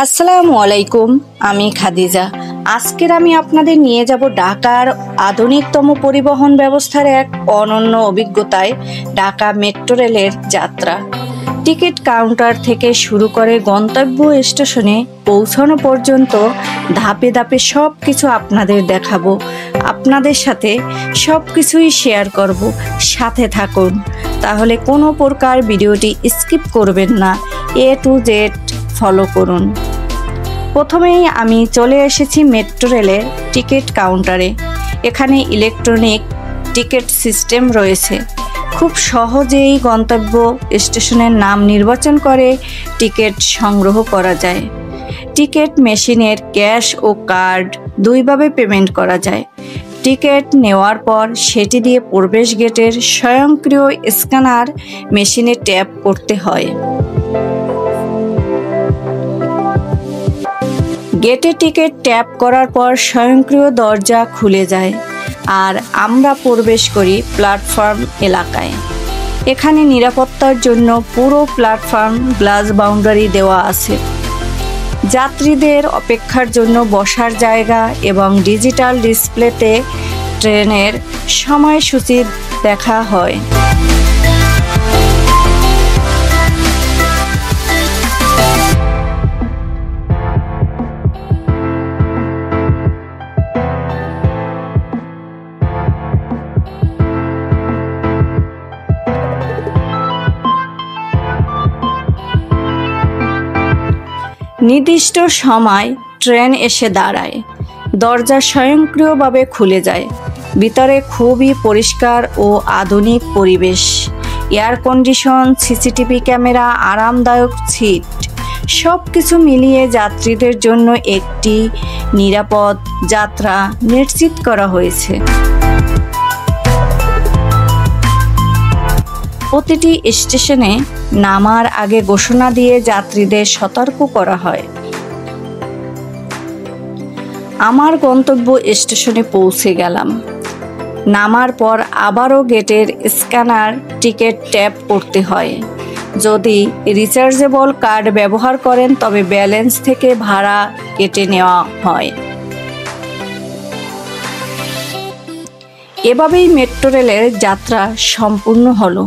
আসসালামু আলাইকুম, আমি খাদিজা। আজকের আমি আপনাদের নিয়ে যাব ঢাকার আধুনিকতম পরিবহন ব্যবস্থার এক অনন্য অভিজ্ঞতায় ঢাকা মেট্রো রেলের যাত্রা। টিকিট কাউন্টার থেকে শুরু করে গন্তব্য স্টেশনে পৌঁছানো পর্যন্ত ধাপে ধাপে সব কিছু আপনাদের দেখাবো, আপনাদের সাথে সব কিছুই শেয়ার করব। সাথে থাকুন, তাহলে কোনো প্রকার ভিডিওটি স্কিপ করবেন না, A to Z ফলো করুন। প্রথমেই আমি চলে এসেছি মেট্রো রেলের টিকিট কাউন্টারে। এখানে ইলেকট্রনিক টিকিট সিস্টেম রয়েছে। খুব সহজেই গন্তব্য স্টেশনের নাম নির্বাচন করে টিকিট সংগ্রহ করা যায়। টিকিট মেশিনের ক্যাশ ও কার্ড দুইভাবে পেমেন্ট করা যায়। টিকিট নেওয়ার পর সেটি দিয়ে প্রবেশ গেটের স্বয়ংক্রিয় স্ক্যানার মেশিনে ট্যাপ করতে হয়। গেটে টিকিট ট্যাপ করার পর স্বয়ংক্রিয় দরজা খুলে যায় আর আমরা প্রবেশ করি প্ল্যাটফর্ম এলাকায়। এখানে নিরাপত্তার জন্য পুরো প্ল্যাটফর্ম গ্লাস বাউন্ডারি দেওয়া আছে। যাত্রীদের অপেক্ষার জন্য বসার জায়গা এবং ডিজিটাল ডিসপ্লেতে ট্রেনের সময়সূচি দেখা হয়। নির্দিষ্ট সময় ট্রেন এসে দাঁড়ায়, দরজা স্বয়ংক্রিয়ভাবে খুলে যায়। ভিতরে খুবই পরিষ্কার ও আধুনিক পরিবেশ। এয়ার কন্ডিশন, সিসিটিভি ক্যামেরা, আরামদায়ক সিট, সব কিছু মিলিয়ে যাত্রীদের জন্য একটি নিরাপদ যাত্রা নিশ্চিত করা হয়েছে। প্রতিটি স্টেশনে নামার আগে ঘোষণা দিয়ে যাত্রীদের সতর্ক করা হয়। আমার গন্তব্য স্টেশনে পৌঁছে গেলাম। নামার পর আবারও গেটের স্ক্যানার টিকিট ট্যাপ করতে হয়। যদি রিচার্জেবল কার্ড ব্যবহার করেন তবে ব্যালেন্স থেকে ভাড়া কেটে নেওয়া হয়। এভাবেই মেট্রো রেলের যাত্রা সম্পূর্ণ হলো।